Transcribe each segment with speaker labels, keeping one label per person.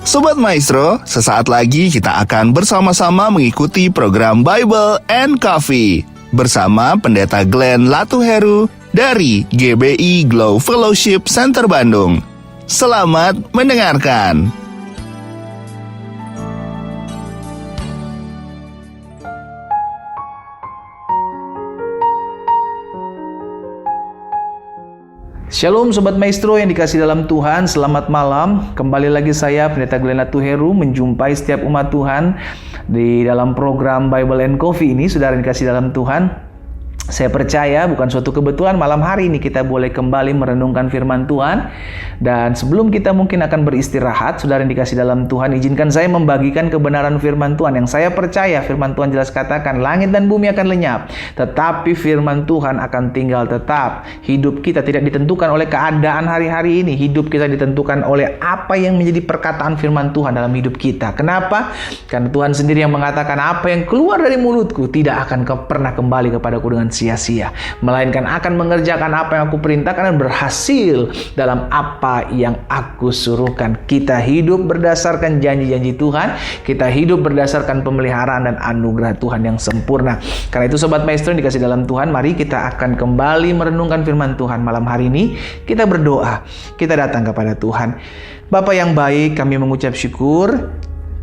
Speaker 1: Sobat Maestro, sesaat lagi kita akan bersama-sama mengikuti program Bible and Coffee bersama Pendeta Glenn Latuheru dari GBI Glow Fellowship Center Bandung. Selamat mendengarkan.
Speaker 2: Shalom Sobat Maestro yang dikasih dalam Tuhan, selamat malam. Kembali lagi saya, Pendeta Glenn Latuheru, menjumpai setiap umat Tuhan di dalam program Bible and Coffee ini. Saudara yang dikasih dalam Tuhan, saya percaya bukan suatu kebetulan malam hari ini kita boleh kembali merenungkan firman Tuhan. Dan sebelum kita mungkin akan beristirahat, saudara yang dikasih dalam Tuhan, izinkan saya membagikan kebenaran firman Tuhan yang saya percaya. Firman Tuhan jelas katakan, langit dan bumi akan lenyap, tetapi firman Tuhan akan tinggal tetap. Hidup kita tidak ditentukan oleh keadaan hari-hari ini. Hidup kita ditentukan oleh apa yang menjadi perkataan firman Tuhan dalam hidup kita. Kenapa? Karena Tuhan sendiri yang mengatakan, apa yang keluar dari mulutku tidak akan pernah kembali kepadaku dengan sia-sia, melainkan akan mengerjakan apa yang aku perintahkan dan berhasil dalam apa yang aku suruhkan. Kita hidup berdasarkan janji-janji Tuhan, kita hidup berdasarkan pemeliharaan dan anugerah Tuhan yang sempurna. Karena itu Sobat Maestro yang dikasih dalam Tuhan, mari kita akan kembali merenungkan firman Tuhan malam hari ini. Kita berdoa, kita datang kepada Tuhan. Bapa yang baik, kami mengucap syukur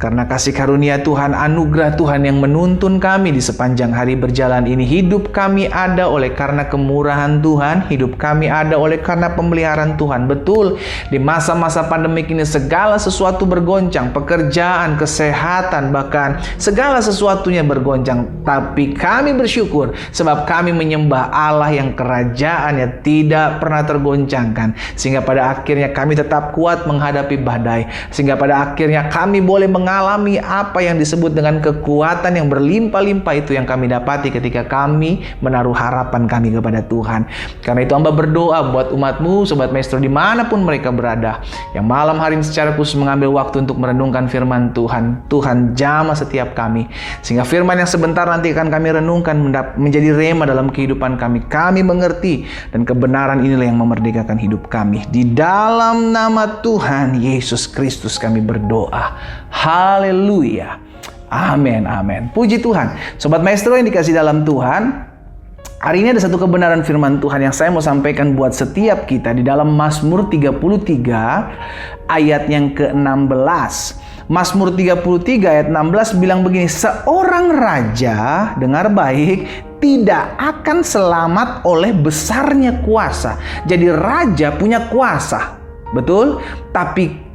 Speaker 2: karena kasih karunia Tuhan, anugerah Tuhan yang menuntun kami di sepanjang hari berjalan ini. Hidup kami ada oleh karena kemurahan Tuhan. Hidup kami ada oleh karena pemeliharaan Tuhan. Betul, di masa-masa pandemik ini segala sesuatu bergoncang. Pekerjaan, kesehatan, bahkan segala sesuatunya bergoncang. Tapi kami bersyukur sebab kami menyembah Allah yang kerajaannya tidak pernah tergoncangkan. Sehingga pada akhirnya kami tetap kuat menghadapi badai. Sehingga pada akhirnya kami boleh mengalami apa yang disebut dengan kekuatan yang berlimpah-limpah itu yang kami dapati ketika kami menaruh harapan kami kepada Tuhan. Karena itu hamba berdoa buat umatmu, Sobat Maestro dimanapun mereka berada, yang malam hari ini secara khusus mengambil waktu untuk merenungkan firman Tuhan. Tuhan jamah setiap kami, sehingga firman yang sebentar nanti akan kami renungkan menjadi rema dalam kehidupan kami. Kami mengerti, dan kebenaran inilah yang memerdekakan hidup kami. Di dalam nama Tuhan Yesus Kristus kami berdoa. Haleluya. Amin, amin. Puji Tuhan. Sobat Maestro yang dikasih dalam Tuhan, hari ini ada satu kebenaran firman Tuhan yang saya mau sampaikan buat setiap kita di dalam Mazmur 33 ayat yang ke-16. Mazmur 33 ayat 16 bilang begini, seorang raja, dengar baik, tidak akan selamat oleh besarnya kuasa. Jadi raja punya kuasa, betul? Tapi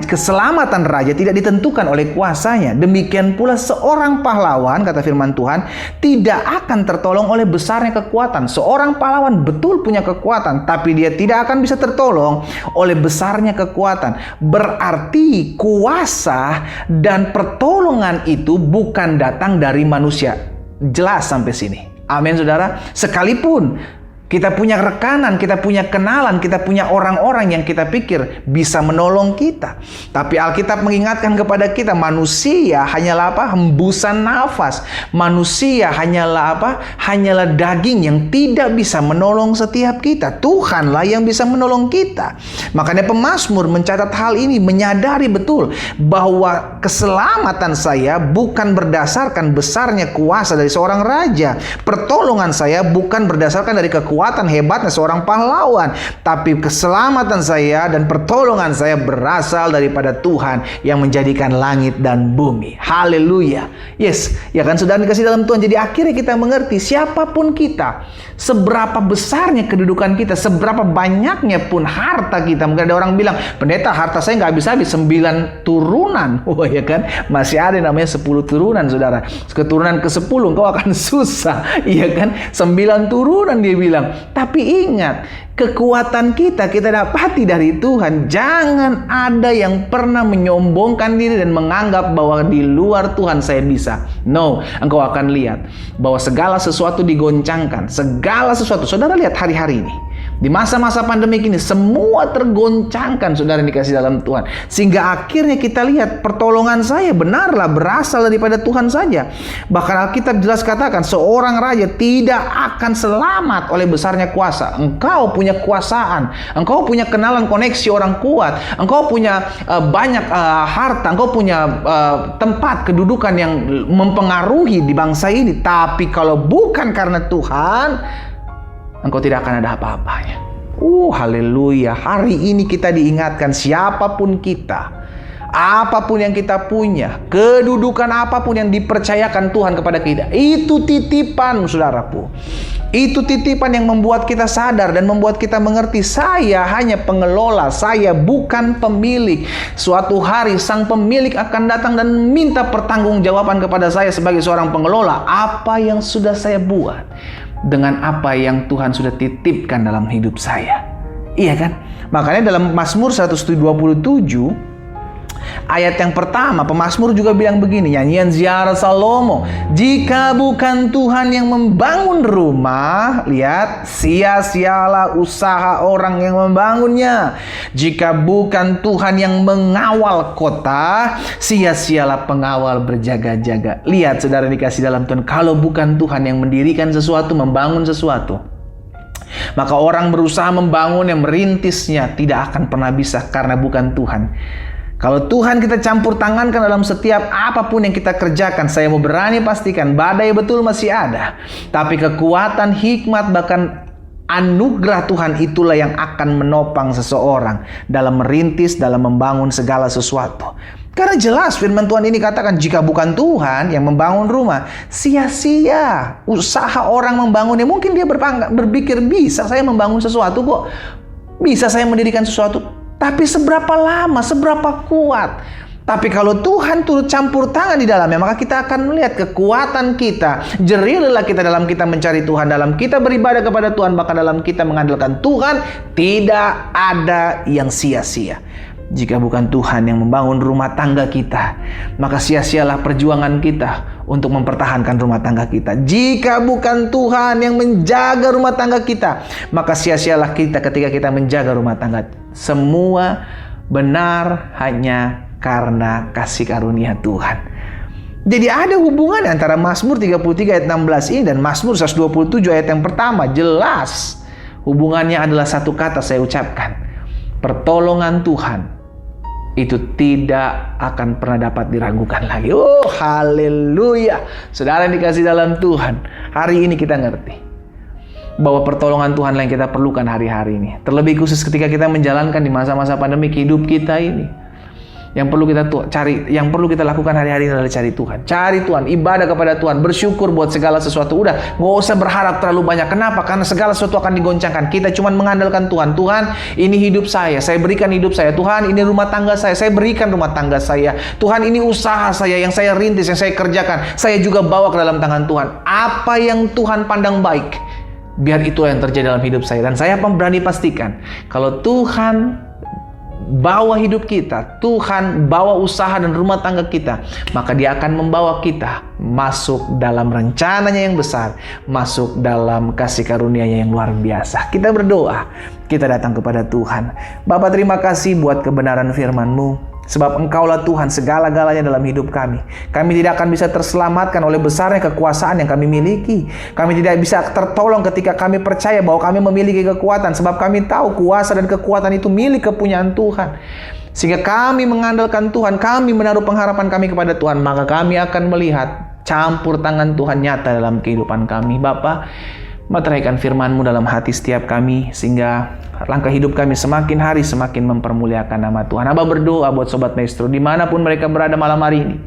Speaker 2: keselamatan raja tidak ditentukan oleh kuasanya. Demikian pula seorang pahlawan, kata firman Tuhan, tidak akan tertolong oleh besarnya kekuatan. Seorang pahlawan betul punya kekuatan, tapi dia tidak akan bisa tertolong oleh besarnya kekuatan. Berarti kuasa dan pertolongan itu bukan datang dari manusia. Jelas sampai sini. Amin, saudara. Sekalipun kita punya rekanan, kita punya kenalan, kita punya orang-orang yang kita pikir bisa menolong kita. Tapi Alkitab mengingatkan kepada kita, manusia hanyalah apa? Hembusan nafas. Manusia hanyalah apa? Hanyalah daging yang tidak bisa menolong setiap kita. Tuhanlah yang bisa menolong kita. Makanya pemazmur mencatat hal ini, menyadari betul bahwa keselamatan saya bukan berdasarkan besarnya kuasa dari seorang raja. Pertolongan saya bukan berdasarkan dari kekuatan hebatnya seorang pahlawan, tapi keselamatan saya dan pertolongan saya berasal daripada Tuhan yang menjadikan langit dan bumi. Haleluya. Yes, ya kan, sudah dikasih dalam Tuhan. Jadi akhirnya kita mengerti siapapun kita, seberapa besarnya kedudukan kita, seberapa banyaknya pun harta kita. Mungkin ada orang bilang, pendeta harta saya nggak habis-habis, 9 turunan. Oh ya kan, masih ada namanya 10 turunan, saudara. Keturunan ke-10 engkau akan susah. Iya kan, 9 turunan dia bilang. Tapi ingat, kekuatan kita dapati dari Tuhan. Jangan ada yang pernah menyombongkan diri dan menganggap bahwa di luar Tuhan saya bisa. No, engkau akan lihat bahwa segala sesuatu digoncangkan. Segala sesuatu. Saudara lihat hari-hari ini. Di masa-masa pandemi ini semua tergoncangkan, saudara yang dikasih dalam Tuhan. Sehingga akhirnya kita lihat pertolongan saya benarlah berasal daripada Tuhan saja. Bahkan Alkitab jelas katakan seorang raja tidak akan selamat oleh besarnya kuasa. Engkau punya kekuasaan, engkau punya kenalan koneksi orang kuat, engkau punya banyak harta, engkau punya tempat kedudukan yang mempengaruhi di bangsa ini. Tapi kalau bukan karena Tuhan, engkau tidak akan ada apa-apanya. Haleluya. Hari ini kita diingatkan siapapun kita, apapun yang kita punya, kedudukan apapun yang dipercayakan Tuhan kepada kita, itu titipan, saudaraku. Itu titipan yang membuat kita sadar dan membuat kita mengerti, saya hanya pengelola, saya bukan pemilik. Suatu hari sang pemilik akan datang dan minta pertanggungjawaban kepada saya sebagai seorang pengelola. Apa yang sudah saya buat dengan apa yang Tuhan sudah titipkan dalam hidup saya. Iya kan? Makanya dalam Mazmur 127 ayat yang pertama, pemazmur juga bilang begini, nyanyian ziarah Salomo, jika bukan Tuhan yang membangun rumah, lihat, sia-sialah usaha orang yang membangunnya. Jika bukan Tuhan yang mengawal kota, sia-sialah pengawal berjaga-jaga. Lihat, saudara dikasih dalam Tuhan, kalau bukan Tuhan yang mendirikan sesuatu, membangun sesuatu, maka orang berusaha membangun yang merintisnya tidak akan pernah bisa karena bukan Tuhan. Kalau Tuhan kita campur tangankan dalam setiap apapun yang kita kerjakan, saya mau berani pastikan badai betul masih ada. Tapi kekuatan, hikmat, bahkan anugerah Tuhan itulah yang akan menopang seseorang dalam merintis, dalam membangun segala sesuatu. Karena jelas firman Tuhan ini katakan, jika bukan Tuhan yang membangun rumah, sia-sia usaha orang membangunnya. Mungkin dia berpikir, bisa saya membangun sesuatu kok, bisa saya mendirikan sesuatu. Tapi seberapa lama, seberapa kuat. Tapi kalau Tuhan turut campur tangan di dalamnya, maka kita akan melihat kekuatan kita. Jerih lelah kita dalam kita mencari Tuhan, dalam kita beribadah kepada Tuhan, bahkan dalam kita mengandalkan Tuhan, tidak ada yang sia-sia. Jika bukan Tuhan yang membangun rumah tangga kita, maka sia-sialah perjuangan kita untuk mempertahankan rumah tangga kita. Jika bukan Tuhan yang menjaga rumah tangga kita, maka sia-sialah kita ketika kita menjaga rumah tangga. Semua benar hanya karena kasih karunia Tuhan. Jadi ada hubungan antara Mazmur 33 ayat 16 ini dan Mazmur 127 ayat yang pertama. Jelas hubungannya adalah satu kata saya ucapkan. Pertolongan Tuhan itu tidak akan pernah dapat diragukan lagi. Haleluya. Saudara yang dikasih dalam Tuhan, hari ini kita ngerti bahwa pertolongan Tuhan yang kita perlukan hari-hari ini. Terlebih khusus ketika kita menjalankan di masa-masa pandemi hidup kita ini. Yang perlu kita cari, yang perlu kita lakukan hari-hari ini adalah cari Tuhan. Cari Tuhan, ibadah kepada Tuhan, bersyukur buat segala sesuatu. Udah, nggak usah berharap terlalu banyak. Kenapa? Karena segala sesuatu akan digoncangkan. Kita cuma mengandalkan Tuhan. Tuhan, ini hidup saya berikan hidup saya. Tuhan, ini rumah tangga saya berikan rumah tangga saya. Tuhan, ini usaha saya yang saya rintis, yang saya kerjakan, saya juga bawa ke dalam tangan Tuhan. Apa yang Tuhan pandang baik, biar itulah yang terjadi dalam hidup saya. Dan saya berani pastikan, kalau Tuhan bawa hidup kita, Tuhan bawa usaha dan rumah tangga kita, maka Dia akan membawa kita masuk dalam rencananya yang besar, masuk dalam kasih karunia-Nya yang luar biasa. Kita berdoa, kita datang kepada Tuhan. Bapa, terima kasih buat kebenaran firman-Mu. Sebab Engkaulah Tuhan segala-galanya dalam hidup kami. Kami tidak akan bisa terselamatkan oleh besarnya kekuasaan yang kami miliki. Kami tidak bisa tertolong ketika kami percaya bahwa kami memiliki kekuatan. Sebab kami tahu kuasa dan kekuatan itu milik kepunyaan Tuhan. Sehingga kami mengandalkan Tuhan, kami menaruh pengharapan kami kepada Tuhan. Maka kami akan melihat campur tangan Tuhan nyata dalam kehidupan kami. Bapa, materaikan firman-Mu dalam hati setiap kami, sehingga langkah hidup kami semakin hari semakin mempermuliakan nama Tuhan. Abah berdoa buat Sobat Maestro dimanapun mereka berada malam hari ini,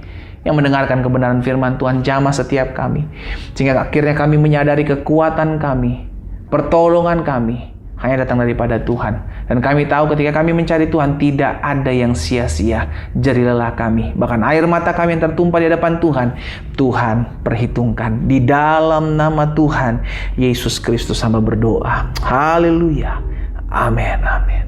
Speaker 2: yang mendengarkan kebenaran firman Tuhan, jamah setiap kami, sehingga akhirnya kami menyadari kekuatan kami, pertolongan kami hanya datang daripada Tuhan. Dan kami tahu ketika kami mencari Tuhan, tidak ada yang sia-sia jerih lelah kami. Bahkan air mata kami yang tertumpah di hadapan Tuhan, Tuhan perhitungkan. Di dalam nama Tuhan Yesus Kristus hamba berdoa. Haleluya. Amin, amin.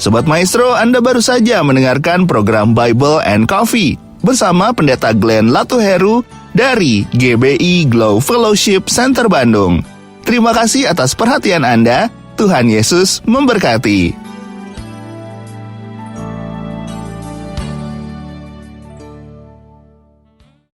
Speaker 1: Sobat Maestro, Anda baru saja mendengarkan program Bible and Coffee bersama Pendeta Glenn Latuheru dari GBI Glow Fellowship Center Bandung. Terima kasih atas perhatian Anda. Tuhan Yesus memberkati.